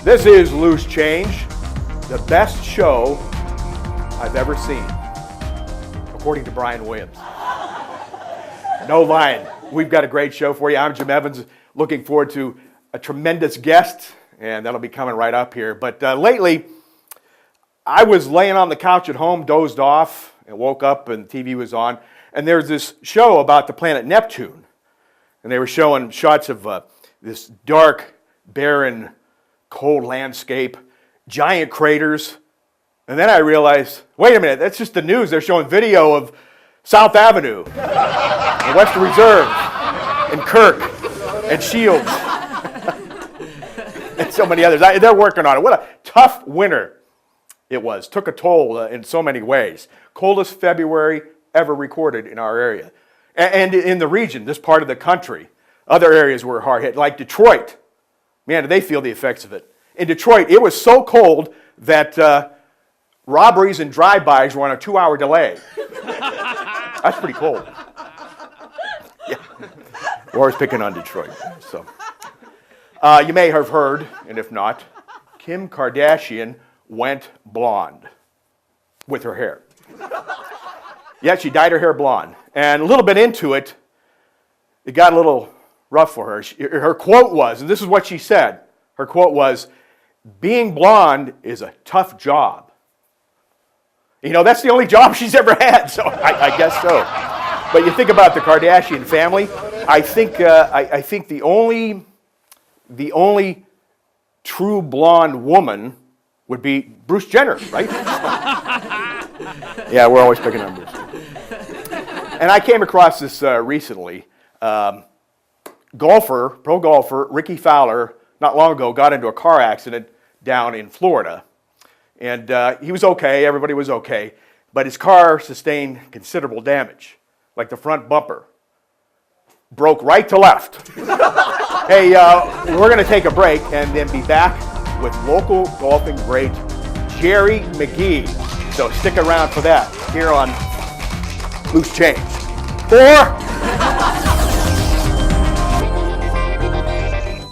This is Loose Change, the best show I've ever seen, according to Brian Williams. No lying. We've got a great show for you. I'm Jim Evans, looking forward to a tremendous guest, and that'll be coming right up here. But lately, I was laying on the couch at home, dozed off, and woke up and the TV was on, and there's this show about the planet Neptune. And they were showing shots of this dark, barren, cold landscape, giant craters. And then I realized, wait a minute, that's just the news. They're showing video of South Avenue, and Western Reserve, and Kirk, and Shields, and so many others. They're working on it. What a tough winter it was. Took a toll in so many ways. Coldest February ever recorded in our area. And in the region, this part of the country. Other areas were hard hit, like Detroit. Man, did they feel the effects of it. In Detroit, it was so cold that robberies and drive-bys were on a 2-hour delay. That's pretty cold. Yeah. We're always picking on Detroit. So, you may have heard, and if not, Kim Kardashian went blonde with her hair. Yeah, she dyed her hair blonde. And a little bit into it, it got a little rough for her. Her quote was, and this is what she said, her quote was, "Being blonde is a tough job." You know, that's the only job she's ever had, so I guess so. But you think about the Kardashian family, I think the only true blonde woman would be Bruce Jenner, right? Yeah, we're always picking on Bruce. And I came across this recently. Pro golfer, Ricky Fowler, not long ago, got into a car accident down in Florida. And he was okay, everybody was okay, but his car sustained considerable damage, like the front bumper. Broke right to left. Hey, we're going to take a break and then be back with local golfing great Jerry McGee. So stick around for that here on Loose Change. 4.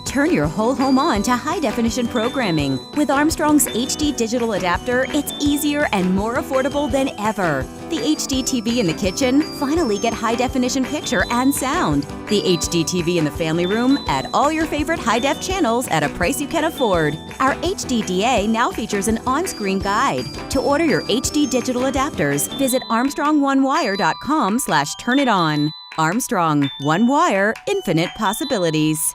Turn your whole home on to high-definition programming. With Armstrong's HD digital adapter, it's easier and more affordable than ever. The HD TV in the kitchen? Finally get high-definition picture and sound. The HD TV in the family room? Add all your favorite high-def channels at a price you can afford. Our HDDA now features an on-screen guide. To order your HD digital adapters, visit ArmstrongOneWire.com/turniton. Armstrong, One Wire, infinite possibilities.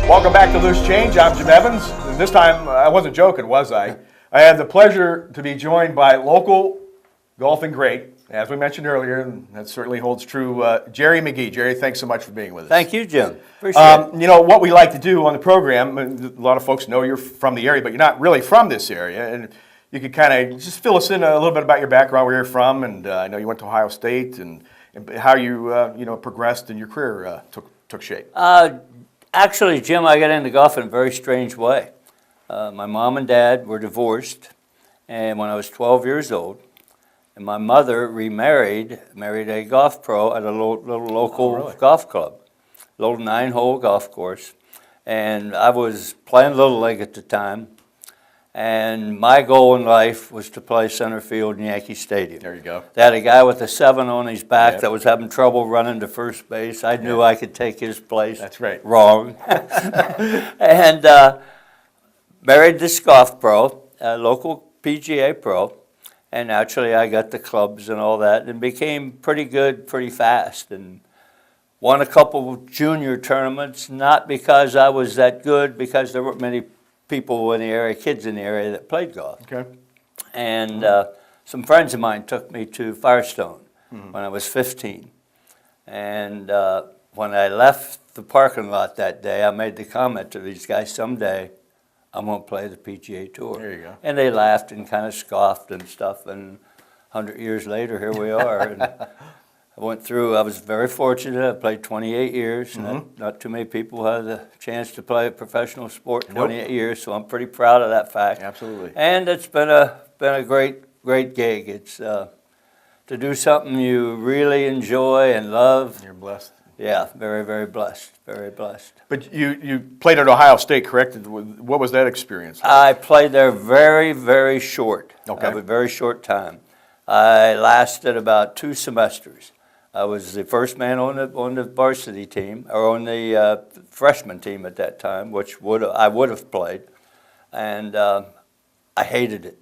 Welcome back to Loose Change. I'm Jim Evans. And this time, I wasn't joking, was I? I have the pleasure to be joined by local golfing great, as we mentioned earlier, and that certainly holds true, Jerry McGee. Jerry, thanks so much for being with us. Thank you, Jim. Appreciate it. You know, what we like to do on the program, a lot of folks know you're from the area, but you're not really from this area, and you could kind of just fill us in a little bit about your background, where you're from, and I know you went to Ohio State, and how you progressed and your career took shape. Actually, Jim, I got into golf in a very strange way. My mom and dad were divorced, and when I was 12 years old, and my mother married a golf pro at a little local golf club, little 9-hole golf course, and I was playing Little League at the time, and my goal in life was to play center field in Yankee Stadium. There you go. They had a guy with a 7 on his back that was having trouble running to first base. I knew I could take his place. That's right. Wrong. And married this golf pro, a local PGA pro, and naturally I got the clubs and all that and became pretty good pretty fast and won a couple of junior tournaments, not because I was that good, because there weren't many people in the area, kids in the area that played golf. Okay. And some friends of mine took me to Firestone when I was 15. And when I left the parking lot that day, I made the comment to these guys, someday I'm going to play the PGA Tour. There you go. And they laughed and kind of scoffed and stuff. And 100 years later, here we are. And I was very fortunate. I played 28 years. Not too many people have the chance to play a professional sport 28 years, so I'm pretty proud of that fact. Absolutely. And it's been a great gig. It's to do something you really enjoy and love. You're blessed. Yeah, very, very blessed, very blessed. But you played at Ohio State, correct? What was that experience like? I played there very, very short. Okay. A very short time. I lasted about 2 semesters. I was the first man on the varsity team, or on the freshman team at that time, which I would have played, and I hated it.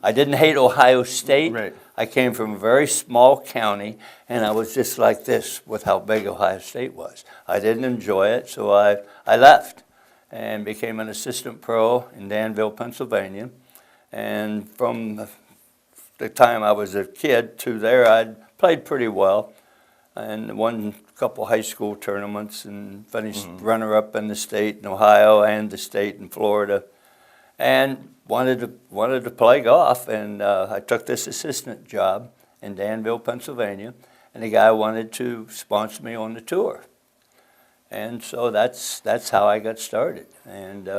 I didn't hate Ohio State. Right. I came from a very small county, and I was just like this with how big Ohio State was. I didn't enjoy it, so I left and became an assistant pro in Danville, Pennsylvania. And from the time I was a kid to there, I'd played pretty well and won a couple high school tournaments and finished runner-up in the state in Ohio and the state in Florida. And wanted to play golf, and I took this assistant job in Danville, Pennsylvania, and the guy wanted to sponsor me on the tour. And so that's how I got started, and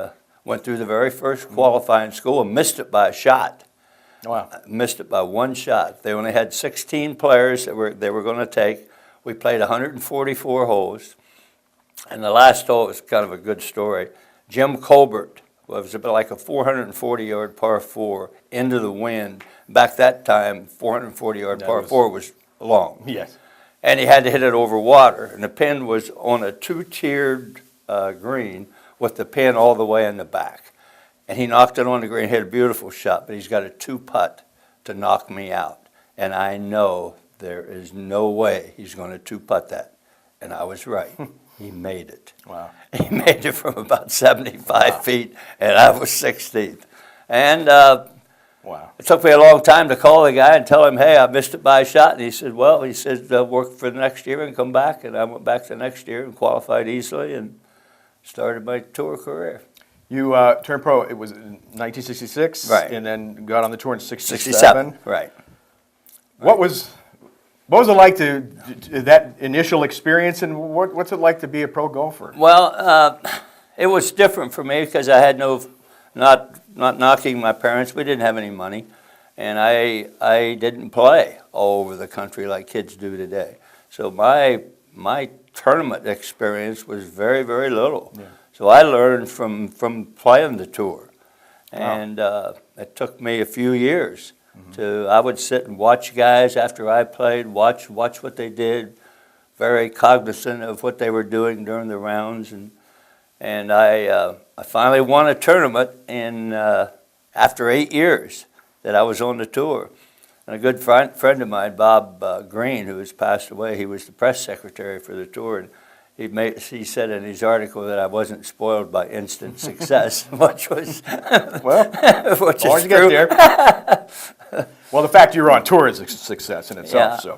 went through the very first qualifying school and missed it by a shot. Wow. I missed it by 1 shot. They only had 16 players that they were going to take. We played 144 holes, and the last hole was kind of a good story. Jim Colbert, well, it was about like a 440-yard par 4 into the wind. Back that time, 440-yard par 4 was long. Yes. And he had to hit it over water. And the pin was on a 2-tiered green with the pin all the way in the back. And he knocked it on the green, hit a beautiful shot, but he's got a 2-putt to knock me out. And I know there is no way he's going to 2-putt that. And I was right. He made it. Wow. He made it from about 75 feet, and I was 16th. And Wow. it took me a long time to call the guy and tell him, hey, I missed it by a shot. And he said, well, work for the next year and come back. And I went back the next year and qualified easily and started my tour career. You turned pro, it was in 1966? Right. And then got on the tour in 67? 67, right. What was it like that initial experience, and what's it like to be a pro golfer? Well, it was different for me because I had not knocking my parents, we didn't have any money, and I didn't play all over the country like kids do today. So my tournament experience was very, very little. Yeah. So I learned from playing the tour, and it took me a few years. I would sit and watch guys after I played, watch what they did, very cognizant of what they were doing during the rounds, and I finally won a tournament after 8 years that I was on the tour. And a good friend of mine, Bob Green, who has passed away, he was the press secretary for the tour, and he said in his article that I wasn't spoiled by instant success, which was well, which as is you true. get there. Well, the fact you're on tour is a success in itself. Yeah.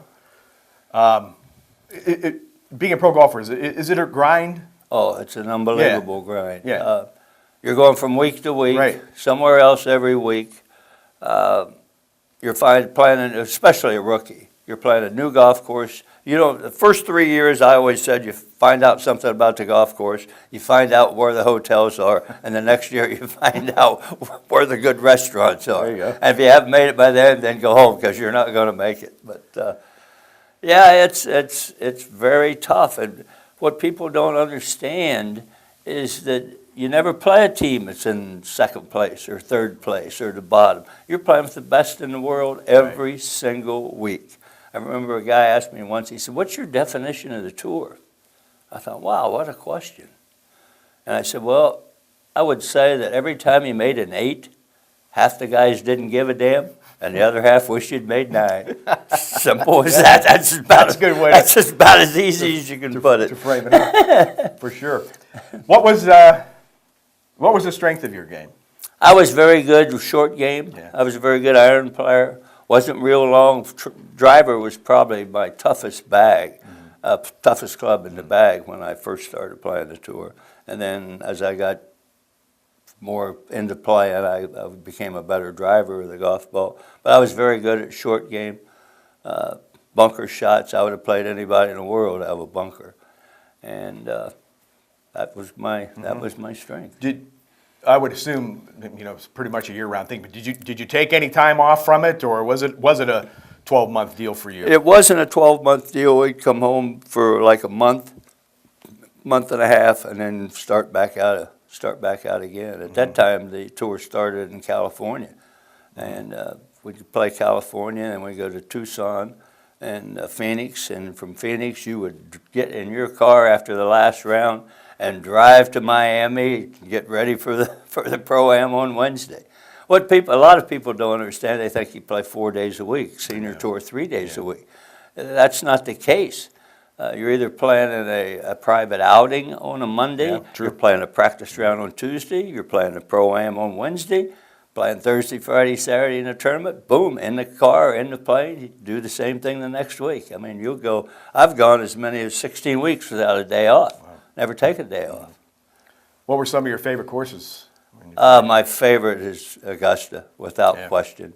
So, being a pro golfer, is it a grind? Oh, it's an unbelievable grind. Yeah. You're going from week to week, Right. somewhere else every week. You're playing, especially a rookie. You're playing a new golf course. The first 3 years, I always said you find out something about the golf course, you find out where the hotels are, and the next year you find out where the good restaurants are. There you go. And if you haven't made it by then go home because you're not going to make it. But yeah, it's very tough. And what people don't understand is that you never play a team that's in second place or third place or the bottom. You're playing with the best in the world every single week. I remember a guy asked me once, he said, what's your definition of the tour? I thought, wow, what a question. And I said, well, I would say that every time you made an 8, half the guys didn't give a damn, and the other half wished you'd made 9. Simple as that. That's a good way. That's just about as easy as you can put it. To frame it up, for sure. What was the strength of your game? I was very good with short game. Yeah. I was a very good iron player. Wasn't real long. Driver was probably my toughest bag, toughest club in the bag when I first started playing the tour. And then as I got more into play, I became a better driver of the golf ball. But I was very good at short game. Bunker shots, I would have played anybody in the world out of a bunker. And that was my strength. I would assume, it's pretty much a year-round thing. But did you take any time off from it, or was it a 12-month deal for you. It wasn't a 12-month deal. We'd come home for like a month and a half, and then start back out again. At that time, the tour started in California, and we'd play California, and we'd go to Tucson and Phoenix, and from Phoenix, you would get in your car after the last round and drive to Miami, get ready for the Pro-Am on Wednesday. A lot of people don't understand, they think you play 4 days a week, senior tour 3 days a week. That's not the case. You're either playing in a private outing on a Monday, you're playing a practice round on Tuesday, you're playing a Pro-Am on Wednesday, playing Thursday, Friday, Saturday in a tournament, boom, in the car, in the plane, you do the same thing the next week. I mean, I've gone as many as 16 weeks without a day off. Wow. Never take a day off. What were some of your favorite courses? My favorite is Augusta, without question.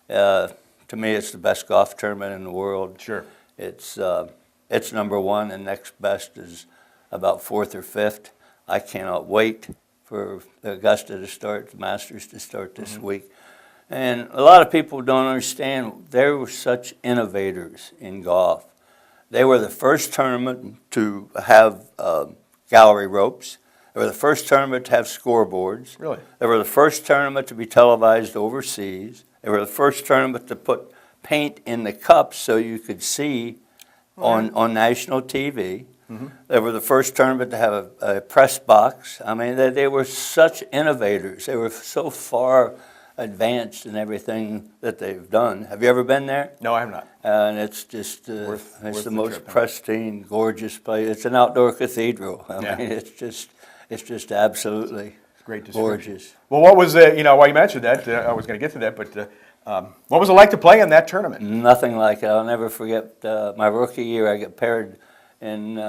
To me, it's the best golf tournament in the world. Sure. It's number one, and next best is about fourth or fifth. I cannot wait for Augusta to start, the Masters to start this week. And a lot of people don't understand, they were such innovators in golf. They were the first tournament to have gallery ropes. They were the first tournament to have scoreboards. Really? They were the first tournament to be televised overseas. They were the first tournament to put paint in the cups so you could see on national TV. They were the first tournament to have a press box. I mean, they were such innovators. They were so far advanced in everything that they've done. Have you ever been there? No, I have not. And it's just, worth it's the the most trip, huh? pristine, gorgeous place. It's an outdoor cathedral. I Yeah. mean, it's just absolutely Great description. gorgeous. Well, what was while you mentioned that, I was going to get to that, but what was it like to play in that tournament? Nothing like it. I'll never forget my rookie year. I got paired in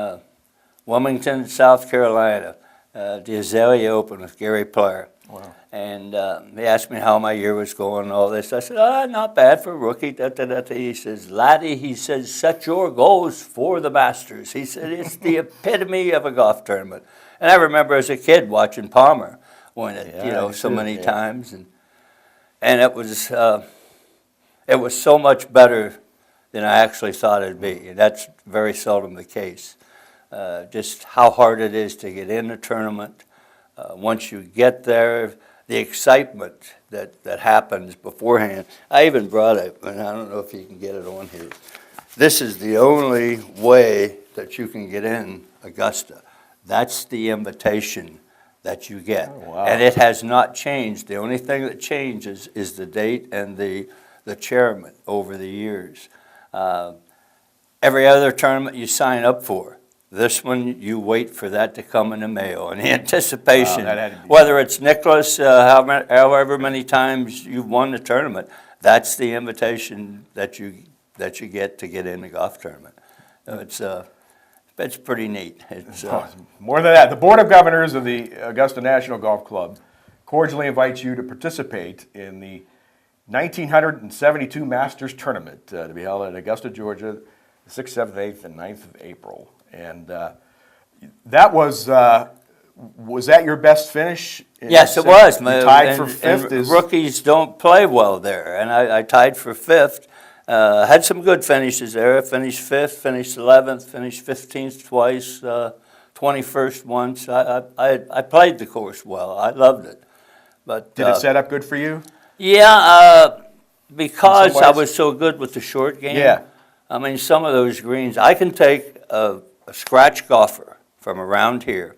Wilmington, South Carolina, the Azalea Open with Gary Player. Wow. And he asked me how my year was going and all this. I said, not bad for a rookie. He says, laddie, he says, set your goals for the Masters. He said, it's the epitome of a golf tournament. And I remember as a kid watching Palmer win it, so many times. And it was so much better than I actually thought it'd be. And that's very seldom the case. Just how hard it is to get in the tournament. Once you get there, the excitement that happens beforehand. I even brought it, and I don't know if you can get it on here. This is the only way that you can get in Augusta. That's the invitation that you get. Oh, wow. And it has not changed. The only thing that changes is the date and the chairman over the years. Every other tournament you sign up for. This one, you wait for that to come in the mail. And the anticipation, whether it's Nicholas, however many times you've won the tournament, that's the invitation that you get to get in the golf tournament. It's pretty neat. More than that, the Board of Governors of the Augusta National Golf Club cordially invites you to participate in the 1972 Masters Tournament to be held in Augusta, Georgia, the 6th, 7th, 8th, and 9th of April. And that was that your best finish? Yes, it was. You tied for fifth. Rookies don't play well there, and I tied for fifth. Had some good finishes there. Finished fifth, finished 11th, finished 15th twice, 21st once. I played the course well. I loved it. But did it set up good for you? Yeah, because I was so good with the short game. Yeah. I mean, some of those greens, I can take a scratch golfer from around here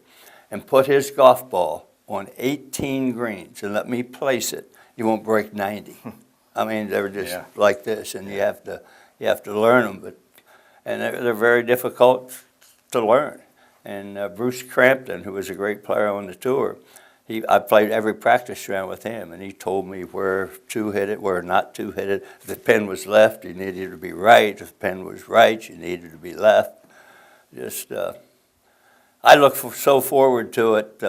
and put his golf ball on 18 greens and let me place it. You won't break 90. I mean, they're just like this, and you have to learn them. And they're very difficult to learn. And Bruce Crampton, who was a great player on the tour, I played every practice round with him, and he told me where to hit it, where not to hit it. If the pin was left, you needed to be right. If the pin was right, you needed to be left. I look so forward to it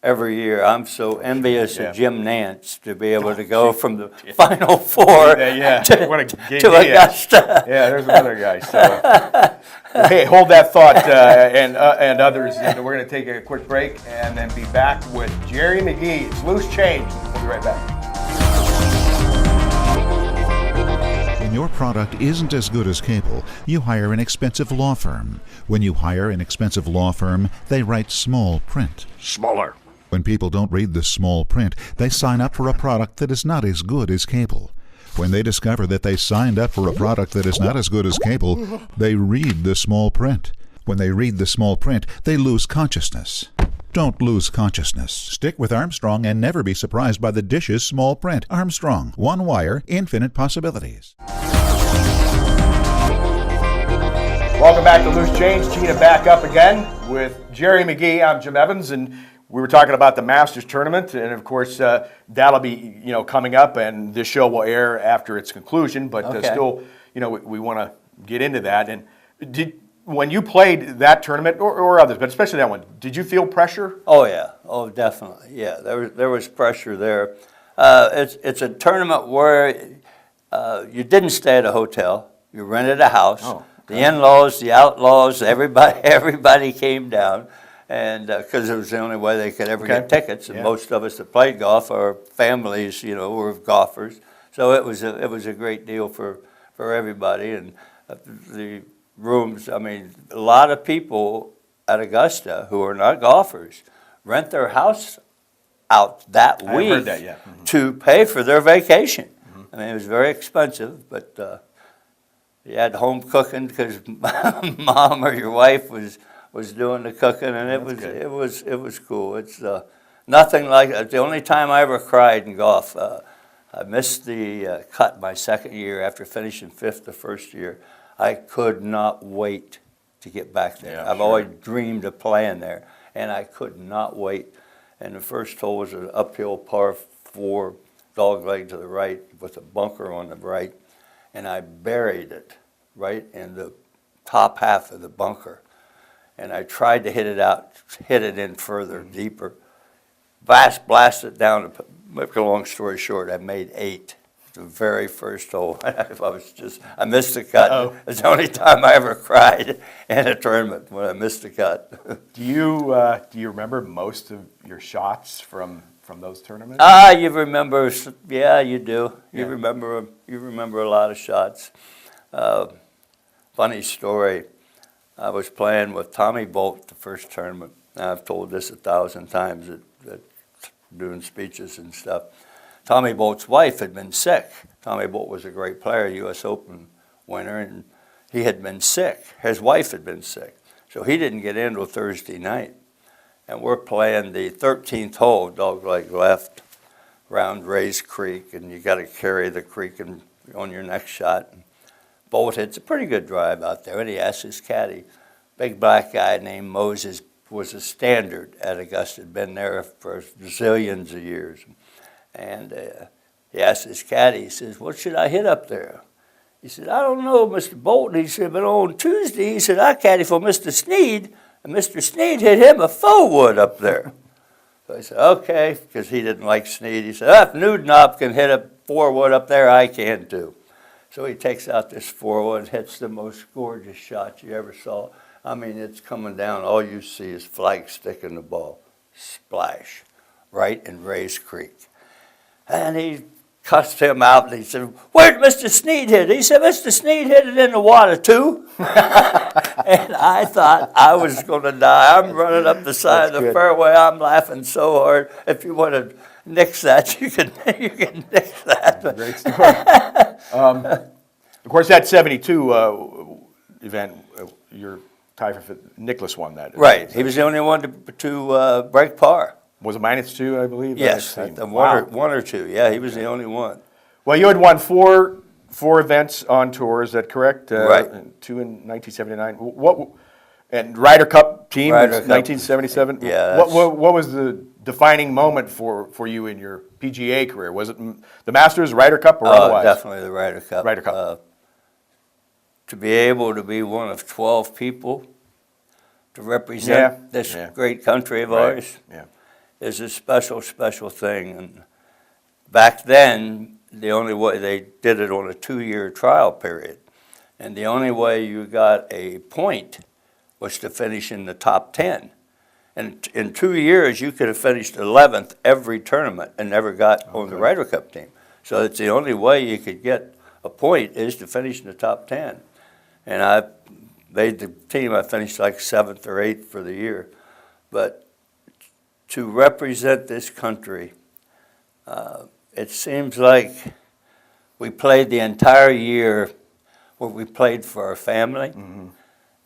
every year. I'm so envious of Jim Nance to be able to go from the Final Four to Augusta. Yeah, there's another guy. So, hey, hold that thought and others. And we're going to take a quick break and then be back with Jerry McGee. It's Loose Change. We'll be right back. When your product isn't as good as cable, you hire an expensive law firm. When you hire an expensive law firm, they write small print. Smaller. When people don't read the small print, they sign up for a product that is not as good as cable. When they discover that they signed up for a product that is not as good as cable, they read the small print. When they read the small print, they lose consciousness. Don't lose consciousness. Stick with Armstrong and never be surprised by the dish's small print. Armstrong, one wire, infinite possibilities. Welcome back to Loose Change. Tina back up again with Jerry McGee. I'm Jim Evans, and we were talking about the Masters tournament, and of course that'll be coming up, and this show will air after its conclusion. But still, we want to get into that. And when you played that tournament or others, but especially that one, did you feel pressure? Oh yeah, oh definitely, yeah. There was pressure there. It's a tournament where you didn't stay at a hotel. You rented a house. Oh, okay. The in-laws, the outlaws, everybody came down, and because it was the only way they could ever get tickets. And most of us that played golf, our families, were golfers. So it was a great deal for everybody, and the rooms. I mean, a lot of people at Augusta who are not golfers rent their house out that week heard that, yeah. to pay for their vacation. I mean, it was very expensive, but you had home cooking because mom or your wife was doing the cooking, and it was cool. It's nothing like that. The only time I ever cried in golf, I missed the cut my second year after finishing fifth the first year. I could not wait to get back there. I've always dreamed of playing there, and I could not wait. And the first hole was an uphill par 4, dog leg to the right with a bunker on the right, and I buried it right in the top half of the bunker. And I tried to hit it in further, deeper. Blasted down. To make a long story short, I made 8. The very first hole. I missed the cut. It's the only time I ever cried in a tournament, when I missed the cut. Do you remember most of your shots from those tournaments? You remember? Yeah, you do. You remember a lot of shots. Funny story. I was playing with Tommy Bolt the first tournament. I've told this 1,000 times at doing speeches and stuff. Tommy Bolt's wife had been sick. Tommy Bolt was a great player, U.S. Open winner, and he had been sick. His wife had been sick. So he didn't get in until Thursday night. And we're playing the 13th hole, dogleg left, round Ray's Creek, and you got to carry the creek on your next shot. And Bolt hits a pretty good drive out there, and he asks his caddy, big black guy named Moses, was a standard at Augusta, had been there for zillions of years. And he asked his caddy, he says, what should I hit up there? He said, I don't know, Mr. Bolton. He said, but on Tuesday, he said, I caddy for Mr. Sneed, and Mr. Sneed hit him a 4-wood up there. So I said, okay, because he didn't like Sneed. He said, if Newdnop can hit a 4-wood up there, I can too. So he takes out this 4-wood, hits the most gorgeous shot you ever saw. I mean, it's coming down. All you see is flag sticking the ball. Splash, right in Ray's Creek. And he cussed him out, and he said, where'd Mr. Sneed hit it? He said, Mr. Sneed hit it in the water, too. And I thought I was going to die. I'm running up the side of the fairway. I'm laughing so hard. If you want to nix that, you can nix that. Great story. Of course, that 72 event, your tie for Nicklaus won that. Right. He was the only one to break par. Was it -2, I believe? Yes, one or two. Yeah, he was the only one. Well, you had won four events on tour. Is that correct? Right. 2 in 1979. And Ryder Cup team was 1977. Yeah. What was the defining moment for you in your PGA career? Was it the Masters, Ryder Cup, or otherwise? Definitely the Ryder Cup. Ryder Cup. To be able to be one of 12 people to represent this great country of ours. Yeah. Is a special, special thing. And back then, the only way they did it on a 2-year trial period. And the only way you got a point was to finish in the top 10. And in 2 years, you could have finished 11th every tournament and never got on the Ryder Cup team. So it's the only way you could get a point is to finish in the top 10. And I made the team. I finished like 7th or 8th for the year. But to represent this country, it seems like we played the entire year where we played for our family.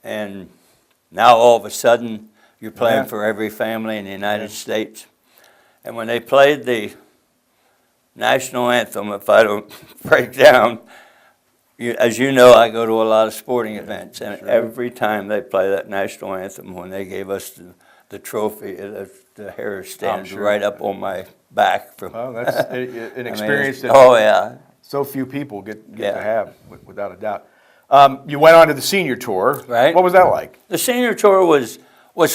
And now all of a sudden, you're playing for every family in the United States. And when they played the national anthem, if I don't break down, as you know, I go to a lot of sporting events, and every time they play that national anthem, when they gave us the trophy, the hair stands right up on my back. Well, that's an experience that so few people get to have, without a doubt. You went on to the senior tour. Right. What was that like? The senior tour was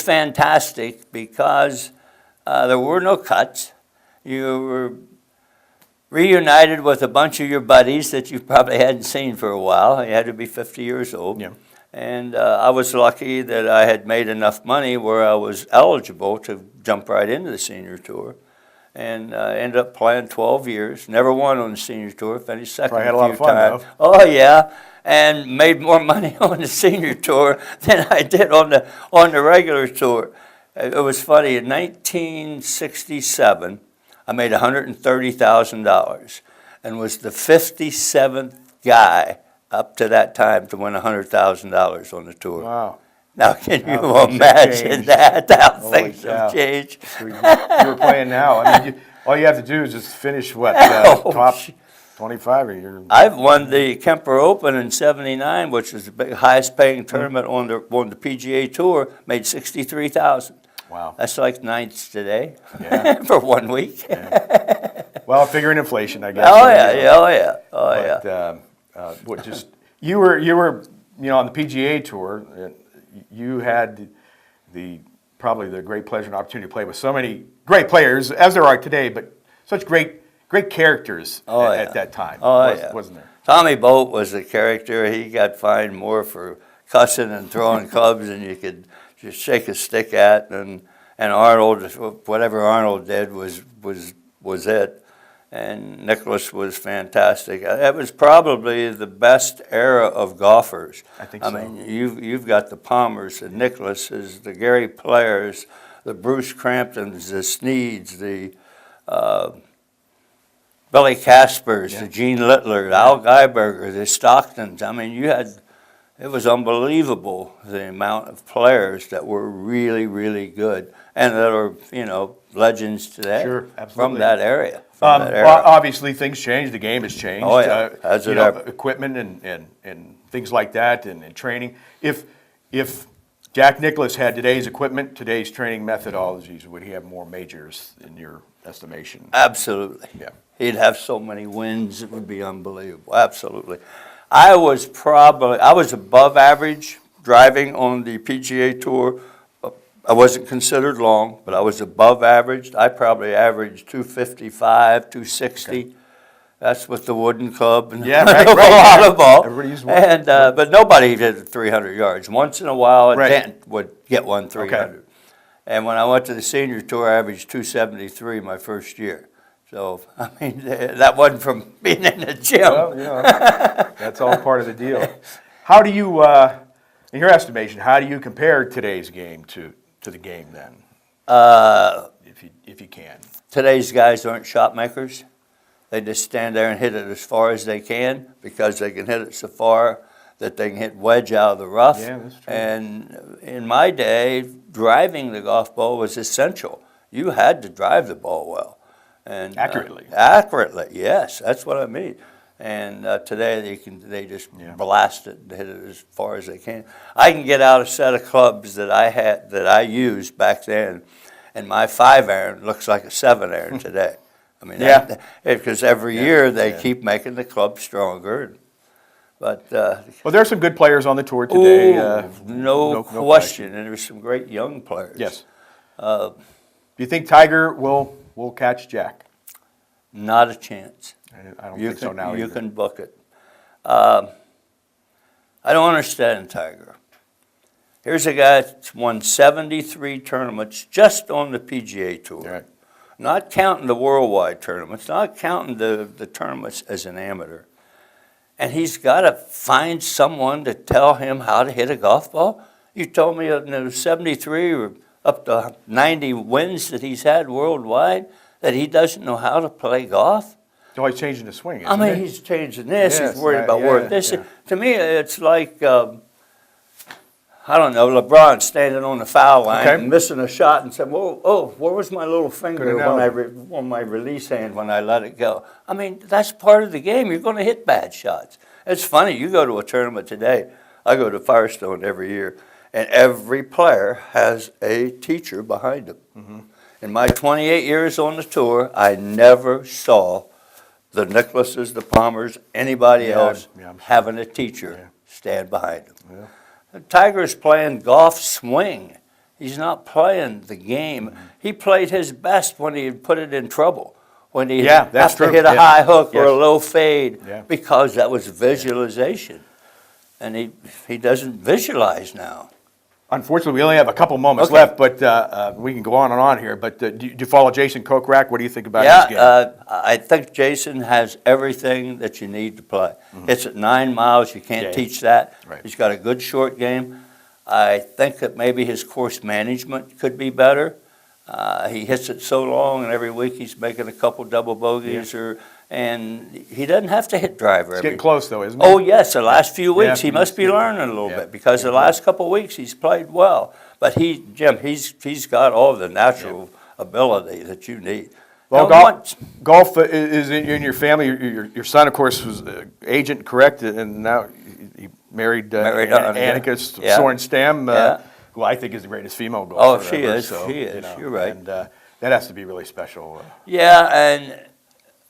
fantastic because there were no cuts. You were reunited with a bunch of your buddies that you probably hadn't seen for a while. You had to be 50 years old. Yeah. And I was lucky that I had made enough money where I was eligible to jump right into the senior tour. And ended up playing 12 years. Never won on the senior tour. Finished second Probably had a a lot few of fun, times. though. Oh, yeah. And made more money on the senior tour than I did on the regular tour. It was funny. In 1967, I made $130,000 and was the 57th guy up to that time to win $100,000 on the tour. Wow. Now, can you How things have imagine changed. that? How Holy things cow. have changed. You were playing now. I mean, all you have to do is just finish what top 25 or you're. I've won the Kemper Open in '79, which was the highest paying tournament on the PGA Tour. Made $63,000. Wow. That's like ninths today Yeah. for 1 week. Yeah. Well, figuring inflation, I guess. Oh yeah. What just you were on the PGA Tour. You had probably the great pleasure and opportunity to play with so many great players as there are today, but such great characters at that time. Wasn't there? Tommy Bolt was a character. He got fined more for cussing and throwing clubs than you could just shake a stick at. And Arnold, whatever Arnold did was it. And Nicklaus was fantastic. It was probably the best era of golfers. I think so. I mean, you've got the Palmers, the Nicklauses, the Gary Players, the Bruce Cramptons, the Sneeds, the Billy Caspers, the Gene Littler, Al Geiberger, the Stocktons. I mean, it was unbelievable the amount of players that were really, really good and that are, legends today. Sure, absolutely. From that area. Obviously, things changed. The game has changed. Oh, yeah. Has it ever? Equipment and things like that and training. If Jack Nicklaus had today's equipment, today's training methodologies, would he have more majors in your estimation? Absolutely. Yeah. He'd have so many wins, it would be unbelievable. Absolutely. I was above average driving on the PGA Tour. I wasn't considered long, but I was above average. I probably averaged 255, 260. Okay. That's with the wooden club and right, a lot of ball. Everybody used one. And but nobody did 300 yards. Once in a while, a dent would get one 300. Okay. And when I went to the senior tour, I averaged 273 my first year. So, I mean, that wasn't from being in the gym. Well, that's all part of the deal. How do you, in your estimation, how do you compare today's game to the game then? If you can. Today's guys aren't shot makers. They just stand there and hit it as far as they can because they can hit it so far that they can hit wedge out of the rough. Yeah, that's true. And in my day, driving the golf ball was essential. You had to drive the ball well. And accurately. Accurately, yes, that's what I mean. And today they just blast it and hit it as far as they can. I can get out a set of clubs that I used back then, and my 5-iron looks like a 7-iron today. I mean, because every year they keep making the club stronger. But well, there's some good players on the tour today. No question, and there's some great young players. Yes. Do you think Tiger will catch Jack? Not a chance. I don't think so now You either. can book it. I don't understand Tiger. Here's a guy that's won 73 tournaments just on the PGA Tour. Right. Not counting the worldwide tournaments, not counting the tournaments as an amateur. and he's got to find someone to tell him how to hit a golf ball. You told me in the 73 or up to 90 wins that he's had worldwide that he doesn't know how to play golf. Oh, he's changing the swing, I isn't mean, he? he's changing this. Yes, He's worried about yeah, where this. yeah. To me, it's like I don't know, LeBron standing on the foul line Okay. and missing a shot and saying, "Whoa, oh, where was my little finger Could've on my release hand when I let it go?" I mean, that's part of the game. You're going to hit bad shots. It's funny. You go to a tournament today. I go to Firestone every year, and every player has a teacher behind them. Mm-hmm. In my 28 years on the tour, I never saw the Nicklases, the Palmers, anybody else I'm sure. having a teacher stand behind them. The Tiger's playing golf swing. He's not playing the game. Mm-hmm. He played his best when he put it in trouble, when he Yeah, that's has to true. hit a Yeah. high hook or a Yes. low fade, Yeah. because that was visualization. And he doesn't visualize now. Unfortunately, we only have a couple moments Okay. left, but we can go on and on here. But do you follow Jason Kokrak? What do you think about his game? Yeah, I think Jason has everything that you need to play. It's at 9 miles. You can't Yeah. teach that. Right. He's got a good short game. I think that maybe his course management could be better. He hits it so long, and every week he's making a couple double bogeys, and he doesn't have to hit driver. It's every getting close, though, isn't it? Oh, yes, the last few weeks, Yeah, he must be learning a little yeah. bit, because the last couple of weeks, he's played well. But Jim, he's got all the natural ability that you need. Well, Now, golf is in your family. Your son, of course, was an agent, correct? And now he married Annika Yeah. Sorenstam, Yeah. who I think is the greatest female golfer. Oh, she ever, is. She is. You're right. And that has to be really special. Yeah, and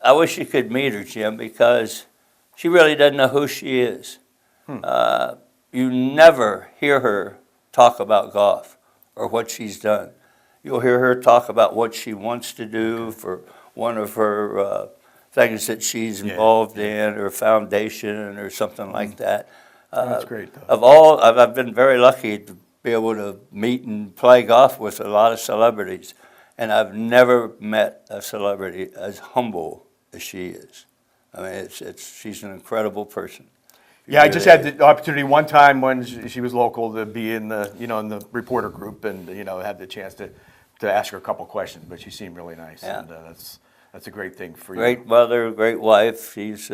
I wish you could meet her, Jim, because she really doesn't know who she is. You never hear her talk about golf or what she's done. You'll hear her talk about what she wants to do for one of her things that she's involved in, or foundation or something like that. That's great, though. I've been very lucky to be able to meet and play golf with a lot of celebrities, and I've never met a celebrity as humble as she is. I mean, she's an incredible person. Yeah, I just had the opportunity one time when she was local to be in the in the reporter group, and had the chance to ask her a couple questions. But she seemed really nice, Yeah. and that's a great thing for you. Great mother, great wife. She's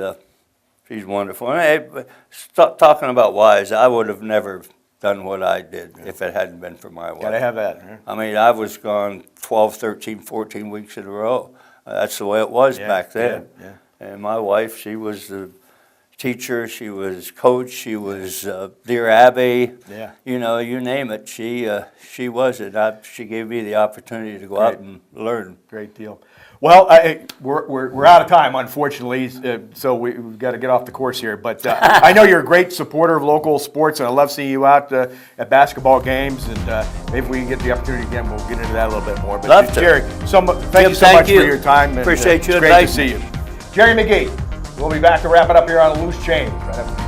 wonderful. And hey, stop talking about wives. I would have never done what I did if it hadn't been for my wife. Gotta have that. Huh? I mean, I was gone 12, 13, 14 weeks in a row. That's the way it was back then. Yeah. And my wife, she was the teacher, she was coach, she was Dear Abby. Yeah. You name it. She was it. She gave me the opportunity to go out and learn. Great deal. Well, we're out of time, unfortunately, so we've got to get off the course here. But I know you're a great supporter of local sports, and I love seeing you out at basketball games. And maybe if we can get the opportunity again, we'll get into that a little bit more. But Love to. Jerry, thank you so Thank much you. for your time. And, Appreciate you It's great to inviting see me. you. Jerry McGee. We'll be back to wrap it up here on A Loose Change. Right after.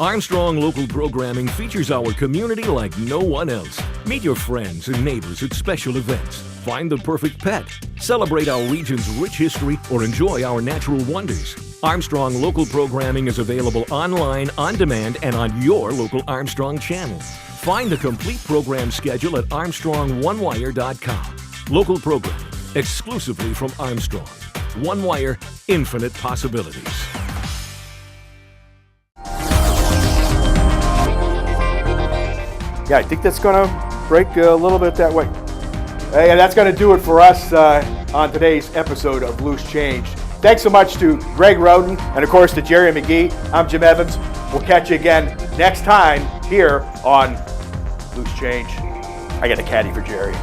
Armstrong Local Programming features our community like no one else. Meet your friends and neighbors at special events. Find the perfect pet. Celebrate our region's rich history or enjoy our natural wonders. Armstrong Local Programming is available online, on demand, and on your local Armstrong channel. Find the complete program schedule at ArmstrongOneWire.com. Local programming, exclusively from Armstrong. One Wire, infinite possibilities. Yeah, I think that's going to break a little bit that way. Hey, and that's going to do it for us on today's episode of Loose Change. Thanks so much to Greg Roden and, of course, to Jerry McGee. I'm Jim Evans. We'll catch you again next time here on Loose Change. I got a caddy for Jerry.